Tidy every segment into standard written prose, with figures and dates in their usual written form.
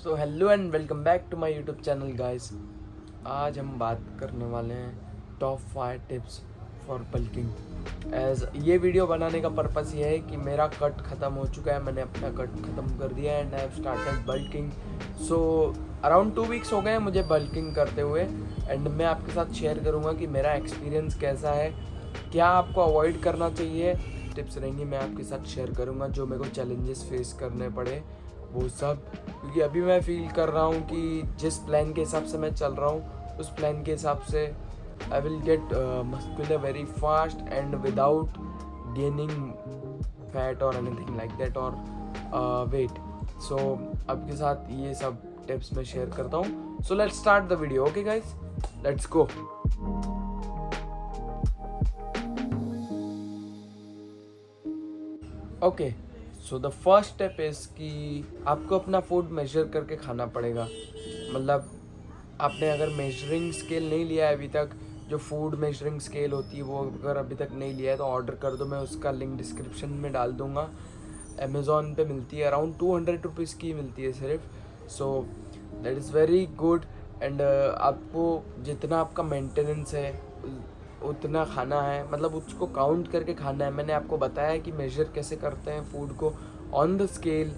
So hello and welcome back to my YouTube channel guys. आज हम बात करने वाले हैं top 5 tips for bulking. As ये वीडियो बनाने का पर्पस ये है कि मेरा कट ख़त्म हो चुका है, मैंने अपना कट ख़त्म कर दिया and I have started bulking. So around 2 weeks हो गए हैं मुझे बल्किंग करते हुए एंड मैं आपके साथ शेयर करूँगा कि मेरा एक्सपीरियंस कैसा है, क्या आपको अवॉइड करना चाहिए। टिप्स रहेंगी मैं आपके साथ शेयर करूँगा, जो मेरे को चैलेंजेस फेस करने पड़े वो सब, क्योंकि अभी मैं फील कर रहा हूँ कि जिस प्लान के हिसाब से मैं चल रहा हूँ उस प्लान के हिसाब से I will get muscular very fast and without gaining fat और एनीथिंग लाइक दैट और वेट। सो आपके साथ ये सब टिप्स मैं शेयर करता हूँ। So let's start the video. Okay guys, let's go. Okay, so the first step is कि आपको अपना फूड मेजर करके खाना पड़ेगा। मतलब आपने अगर मेजरिंग स्केल नहीं लिया है अभी तक, जो फूड मेजरिंग स्केल होती है वो अगर अभी तक नहीं लिया है तो ऑर्डर कर दो, मैं उसका लिंक डिस्क्रिप्शन में डाल दूँगा। अमेज़ॉन पे मिलती है, अराउंड 200 रुपीज़ की मिलती है सिर्फ। So that is very good and आपको जितना आपका मेंटेनेंस है उतना खाना है, मतलब उसको काउंट करके खाना है। मैंने आपको बताया है कि मेजर कैसे करते हैं फूड को on the scale,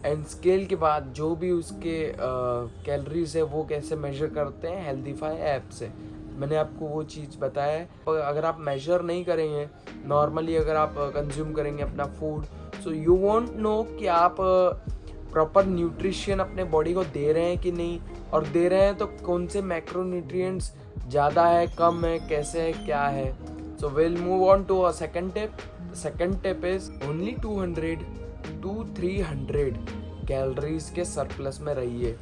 and scale के बाद जो भी उसके कैलोरीज है वो कैसे मेजर करते हैं हेल्दीफाई ऐप से। मैंने आपको वो चीज़ बताया है। अगर आप मेजर नहीं करेंगे, नॉर्मली अगर आप कंज्यूम करेंगे अपना food, so you won't know कि आप प्रॉपर न्यूट्रिशन अपने बॉडी को दे रहे हैं कि नहीं, और दे रहे हैं तो कौन से मैक्रो न्यूट्रिएंट्स ज़्यादा है, कम है, कैसे है, क्या है। So will move on to a second tip. Second tip is only 200 to 300 calories के सरप्लस में रहिए।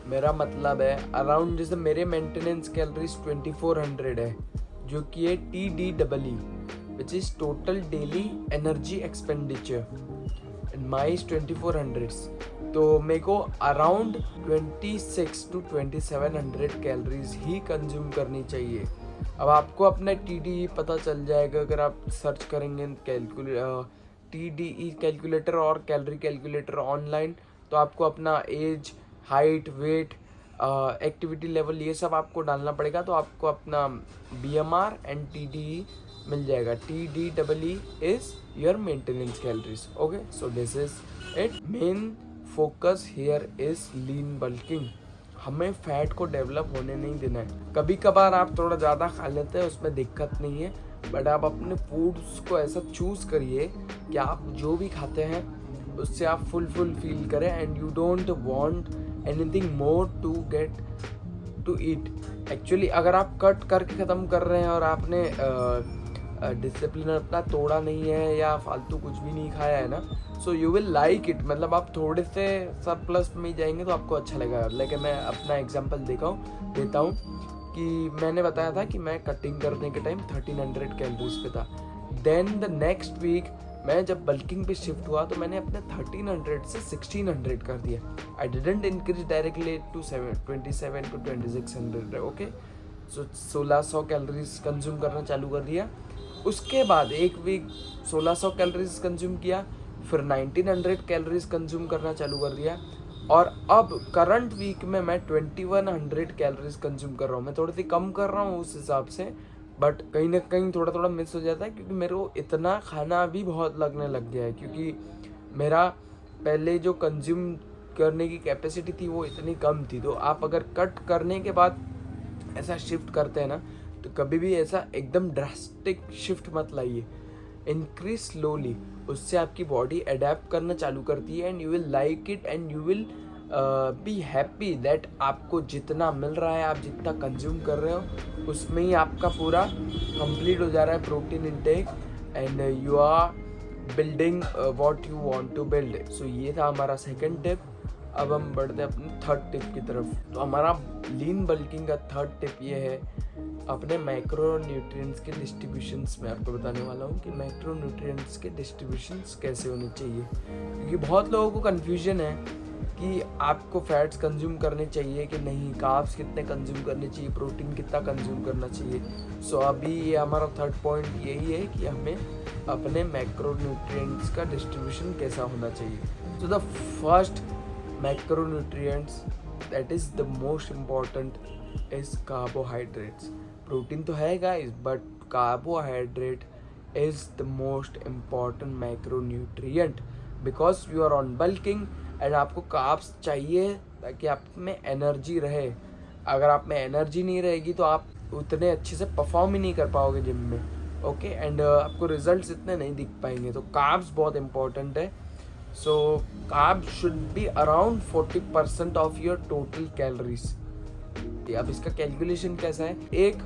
मेरा मतलब है अराउंड, जैसे मेरे मेंटेनेंस कैलोरीज 2400 है, जो कि है TDEE which is total daily energy expenditure, and my 2400। तो मेरे को around 26 to 2700 calories he consume करनी चाहिए। अब आपको अपना TDE पता चल जाएगा अगर आप सर्च करेंगे TDE कैलकुलेटर और कैलोरी कैलकुलेटर ऑनलाइन, तो आपको अपना age, height, weight, activity level ये सब आपको डालना पड़ेगा, तो आपको अपना BMR एंड TDE मिल जाएगा। TDEE is your maintenance calories. Okay, so this is it. Main focus here is lean bulking. हमें फैट को डेवलप होने नहीं देना है। कभी कभार आप थोड़ा ज़्यादा खा लेते हैं, उसमें दिक्कत नहीं है, बट आप अपने फूड्स को ऐसा चूज़ करिए कि आप जो भी खाते हैं उससे आप फुल फील करें and you don't want anything more to get to eat. Actually अगर आप कट करके ख़त्म कर रहे हैं और आपने डिसिप्लिन अपना तोड़ा नहीं है या फालतू कुछ भी नहीं खाया है ना, so you will like it. मतलब आप थोड़े से सरप्लस में जाएंगे तो आपको अच्छा लगेगा। लेकिन मैं अपना एग्जांपल देता हूँ कि मैंने बताया था कि मैं कटिंग करने के टाइम 1300 कैलोरीज पे था। देन द नेक्स्ट वीक मैं जब बल्किंग पे शिफ्ट हुआ तो मैंने अपने 1300 से 1600 कर दिया। I didn't increase directly to 27 to 2600। Okay, so 1600 calories consume करना चालू कर दिया। उसके बाद एक वीक 1600 कैलोरीज कंज्यूम किया, फिर 1900 कैलोरीज कंज्यूम करना चालू कर दिया, और अब करंट वीक में मैं 2100 कैलोरीज कंज्यूम कर रहा हूँ। मैं थोड़ी सी कम कर रहा हूँ उस हिसाब से, बट कहीं ना कहीं थोड़ा मिस हो जाता है, क्योंकि मेरे को इतना खाना भी बहुत लगने लग गया है, क्योंकि मेरा पहले जो कंज्यूम करने की कैपेसिटी थी वो इतनी कम थी। तो आप अगर कट करने के बाद ऐसा शिफ्ट करते हैं ना, तो कभी भी ऐसा एकदम ड्रास्टिक शिफ्ट मत लाइए, इंक्रीज स्लोली। उससे आपकी बॉडी अडेप्ट करना चालू करती है and you will like it and you will be happy that आपको जितना मिल रहा है, आप जितना कंज्यूम कर रहे हो उसमें ही आपका पूरा कंप्लीट हो जा रहा है protein intake, and you are building what you want to build. So ये था हमारा सेकंड टिप। अब हम बढ़ते हैं अपने थर्ड टिप की तरफ। तो हमारा लीन बल्किंग का थर्ड टिप ये है, अपने मैक्रो न्यूट्रिएंट्स के डिस्ट्रीब्यूशंस में आपको बताने वाला हूँ कि मैक्रो न्यूट्रिएंट्स के डिस्ट्रीब्यूशंस कैसे होने चाहिए। क्योंकि बहुत लोगों को कन्फ्यूजन है कि आपको फैट्स कंज्यूम करने चाहिए कि नहीं, कार्ब्स कितने कंज्यूम करने चाहिए, प्रोटीन कितना कंज्यूम करना चाहिए। सो अभी ये हमारा थर्ड पॉइंट यही है कि हमें अपने मैक्रो न्यूट्रिएंट्स का डिस्ट्रीब्यूशन कैसा होना चाहिए। So the first macronutrients that is the most important is carbohydrates. Protein तो है guys, but carbohydrate is the most important macronutrient because you are on bulking and आपको कार्ब्स चाहिए ताकि आप में एनर्जी रहे. अगर आप में एनर्जी नहीं रहेगी तो आप उतने अच्छे से परफॉर्म ही नहीं कर पाओगे जिम में. ओके एंड आपको रिजल्ट्स इतने नहीं दिख पाएंगे. तो कार्ब्स बहुत इंपॉर्टेंट है. So carb should be around 40% of your total calories. अब इसका कैलकुलेशन कैसा है? 1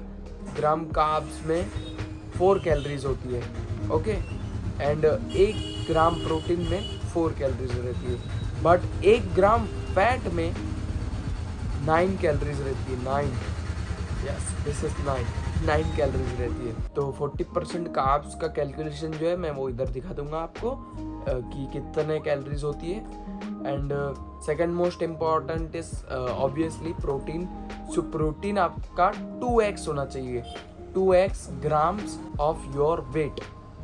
ग्राम कार्ब्स में 4 कैलोरीज होती है. ओके एंड 1 ग्राम प्रोटीन में 4 कैलोरीज रहती है. बट 1 ग्राम फैट में 9 कैलोरीज रहती है. 9, यस दिस इज 9 कैलोरीज रहती है. तो 40% कार्ब्स का कैलकुलेशन जो है मैं वो इधर दिखा दूंगा आपको कि कितने कैलोरीज होती है. And second most important is obviously protein. So protein आपका 2x होना चाहिए. 2x grams of your weight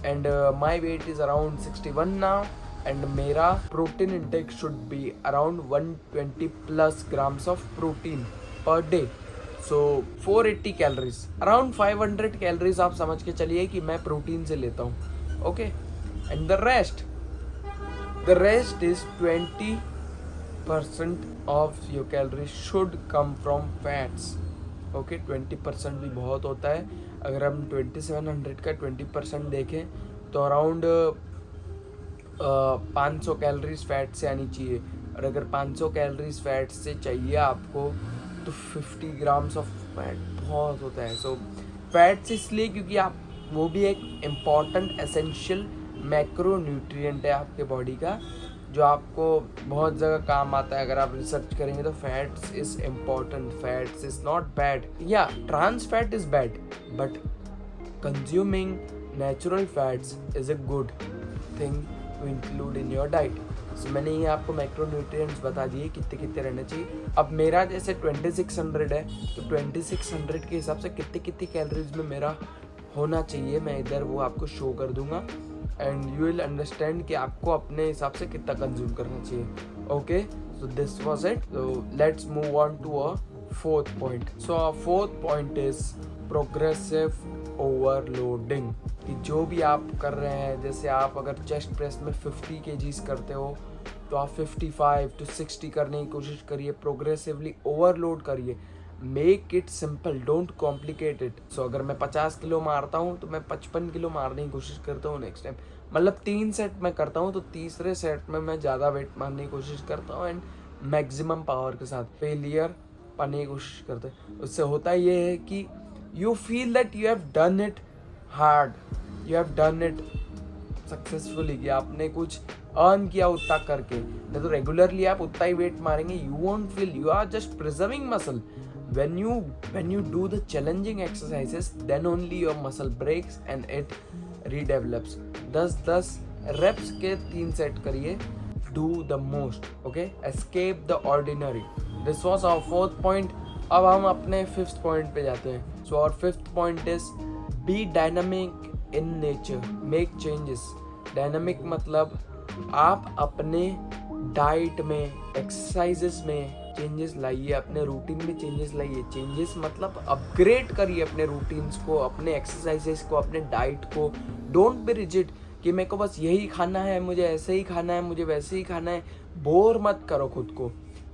and my weight is around 61 now and मेरा protein intake should be around 120 plus grams of protein per day. So 480 calories, around 500 calories आप समझ के चलिए कि मैं प्रोटीन से लेता हूँ. Okay and the rest is 20% of your calories should come from fats. Okay 20% भी बहुत होता है. अगर हम 2700 का 20% देखें तो अराउंड 500 कैलोरीज फैट से आनी चाहिए. और अगर 500 कैलोरीज फैट से चाहिए आपको तो 50 ग्राम्स ऑफ फैट बहुत होता है. सो फैट्स इसलिए क्योंकि आप वो भी एक इम्पॉर्टेंट एसेंशियल मैक्रोन्यूट्रिएंट है आपके बॉडी का, जो आपको बहुत जगह काम आता है. अगर आप रिसर्च करेंगे तो fats is important. Fats is not bad. Yeah trans fat is bad but consuming natural fats is a good thing to include in your diet. So मैंने ये आपको मैक्रोन्यूट्रिएंट्स बता दिए कितने कितने रहने चाहिए. अब मेरा जैसे 2600 है तो 2600 के हिसाब से कितने कितनी कैलोरीज में मेरा होना चाहिए मैं इधर वो आपको शो कर दूंगा. एंड यू विल अंडरस्टैंड कि आपको अपने हिसाब से कितना कंज्यूम करना चाहिए. Okay so this was it. So let's move on to a fourth point. So a fourth point is progressive overloading. कि जो भी आप कर रहे हैं, जैसे आप अगर चेस्ट प्रेस में 50 kgs करते हो तो आप 55 to 60 करने की कोशिश करिए. प्रोग्रेसिवली ओवरलोड करिए. Make it simple, don't complicate it. So अगर मैं 50 किलो मारता हूँ तो मैं 55 किलो मारने की कोशिश करता हूँ नेक्स्ट टाइम. मतलब 3 सेट में करता हूँ तो तीसरे सेट में मैं ज़्यादा वेट मारने की कोशिश करता हूँ एंड मैक्सिमम पावर के साथ फेलियर पाने की कोशिश करते हैं. उससे होता ये है कि you feel that you have done it hard, you have done it successfully, कि आपने कुछ अर्न किया उतना करके. नहीं तो रेगुलरली आप उतना ही वेट मारेंगे, you won't feel, you are just preserving muscle. when you do the challenging exercises, then only your muscle breaks and it redevelops. 10 reps के 3 सेट करिए. do the most. okay, escape the ordinary. this was our 4th point. अब हम अपने 5th point पे जाते हैं. so our 5th point is be dynamic in nature, make changes. dynamic मतलब आप अपने डाइट में, एक्सरसाइजेस में चेंजेस लाइए, अपने रूटीन में चेंजेस लाइए. चेंजेस मतलब अपग्रेड करिए अपने रूटीन्स को, अपने एक्सरसाइजेस को, अपने डाइट को. डोंट बी रिजिड कि मेरे को बस यही खाना है, मुझे ऐसे ही खाना है, मुझे वैसे ही खाना है. बोर मत करो खुद को.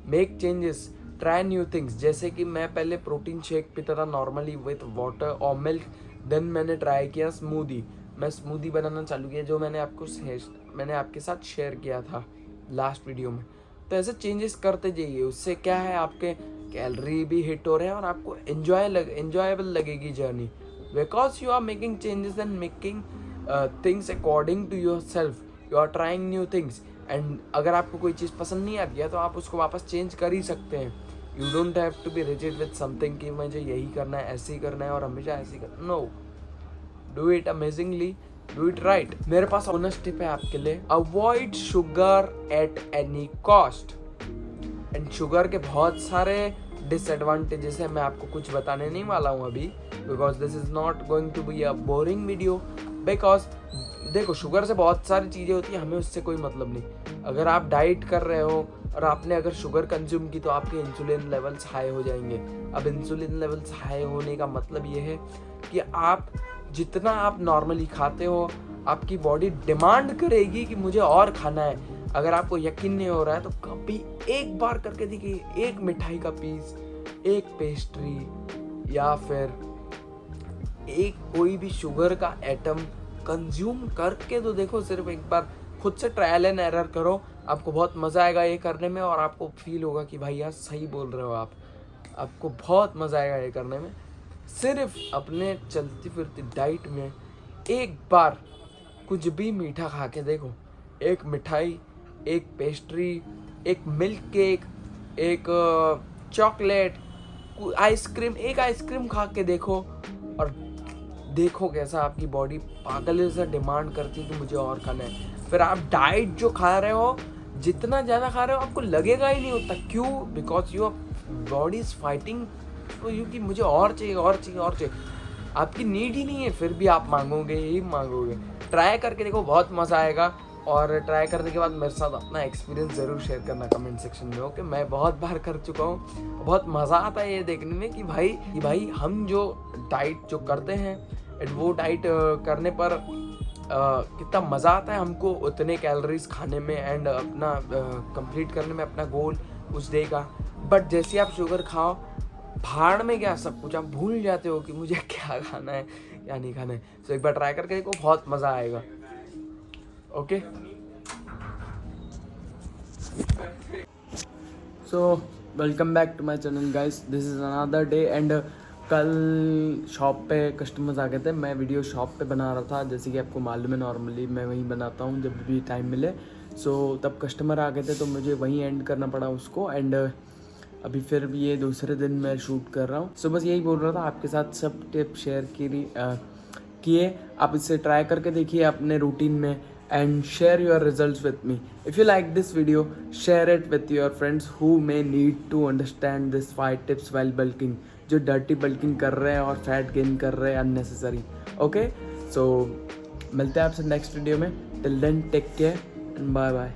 Make changes, try new things. जैसे कि मैं पहले प्रोटीन शेक पीता था नॉर्मली विथ वाटर और मिल्क. देन मैंने ट्राई किया स्मूदी. मैं स्मूदी बनाना चालू किया, जो मैंने आपके साथ शेयर किया था लास्ट वीडियो में. तो ऐसे चेंजेस करते जाइए. उससे क्या है, आपके कैलोरी भी हिट हो रहे हैं और आपको एंजॉयबल लगेगी journey. Because you are making changes and making things according to yourself. You are trying new things. And अगर आपको कोई चीज़ पसंद नहीं आती है तो आप उसको वापस चेंज कर ही सकते हैं. You don't have to be rigid with something कि मुझे यही करना है, ऐसे ही करना है और हमेशा ऐसे ही करना. No, do it amazingly, do it right. मेरे पास बोनस टिप है आपके लिए. Avoid sugar at any cost. And sugar के बहुत सारे डिसएडवांटेजेस है. मैं आपको कुछ बताने नहीं वाला हूँ अभी, because this is not going to be a boring video, because देखो शुगर से बहुत सारी चीज़ें होती हैं, हमें उससे कोई मतलब नहीं। अगर आप डाइट कर रहे हो और आपने अगर शुगर कंज्यूम की तो आपके इंसुलिन लेवल्स हाई हो जाएंगे। अब इंसुलिन लेवल्स हाई होने का मतलब ये है कि आप जितना आप नॉर्मली खाते हो आपकी बॉडी डिमांड करेगी कि मुझे और खाना है। अगर आपको यकीन नहीं हो रहा है तो कभी एक बार करके देखिए, एक मिठाई का पीस, एक पेस्ट्री या फिर एक कोई भी शुगर का एटम कंज्यूम करके तो देखो। सिर्फ एक बार खुद से ट्रायल एंड एरर करो, आपको बहुत मज़ा आएगा ये करने में और आपको फील होगा कि भाई यार सही बोल रहे हो आप। आपको बहुत मज़ा आएगा ये करने में। सिर्फ अपने चलती फिरती डाइट में एक बार कुछ भी मीठा खा के देखो, एक मिठाई, एक पेस्ट्री, एक मिल्क केक, एक चॉकलेट, आइसक्रीम, एक आइसक्रीम खा के देखो और देखो कैसा आपकी बॉडी पागल जैसा डिमांड करती है कि मुझे और खाना है। फिर आप डाइट जो खा रहे हो, जितना ज़्यादा खा रहे हो आपको लगेगा ही नहीं उतना। क्यों? Because your body is fighting for you कि मुझे और चाहिए और चाहिए और चाहिए। आपकी नीड ही नहीं है, फिर भी आप मांगोगे ही मांगोगे। ट्राई करके देखो, बहुत मज़ा आएगा। और ट्राई करने के बाद मेरे साथ अपना एक्सपीरियंस ज़रूर शेयर करना कमेंट सेक्शन में। ओके, मैं बहुत बार कर चुका हूँ। बहुत मज़ा आता है ये देखने में कि भाई हम जो डाइट जो करते हैं एंड वो डाइट करने पर कितना मज़ा आता है हमको उतने कैलोरीज खाने में एंड अपना कंप्लीट करने में अपना गोल उस डे का। बट जैसे आप शुगर खाओ, भाड़ में क्या सब कुछ आप भूल जाते हो कि मुझे क्या खाना है क्या नहीं खाना है। तो एक बार ट्राई करके देखो, बहुत मज़ा आएगा। Okay, so welcome back to my channel guys, this is another day. And कल शॉप पे कस्टमर्स आ गए थे। मैं वीडियो शॉप पे बना रहा था, जैसे कि आपको मालूम है नॉर्मली मैं वहीं बनाता हूँ जब भी टाइम मिले। तब कस्टमर आ गए थे तो मुझे वहीं एंड करना पड़ा उसको। एंड अभी फिर भी ये दूसरे दिन मैं शूट कर रहा हूँ। बस यही बोल रहा था आपके साथ, सब टिप शेयर किए। आप इसे ट्राई करके देखिए अपने रूटीन में and share your results with me. If you like this video, share it with your friends who may need to understand this 5 tips while bulking, जो डर्टी बल्किंग कर रहे हैं और फैट गेन कर रहे हैं अननेसेसरी। ओके, सो मिलते हैं आपसे नेक्स्ट वीडियो में। Till then take care and bye bye.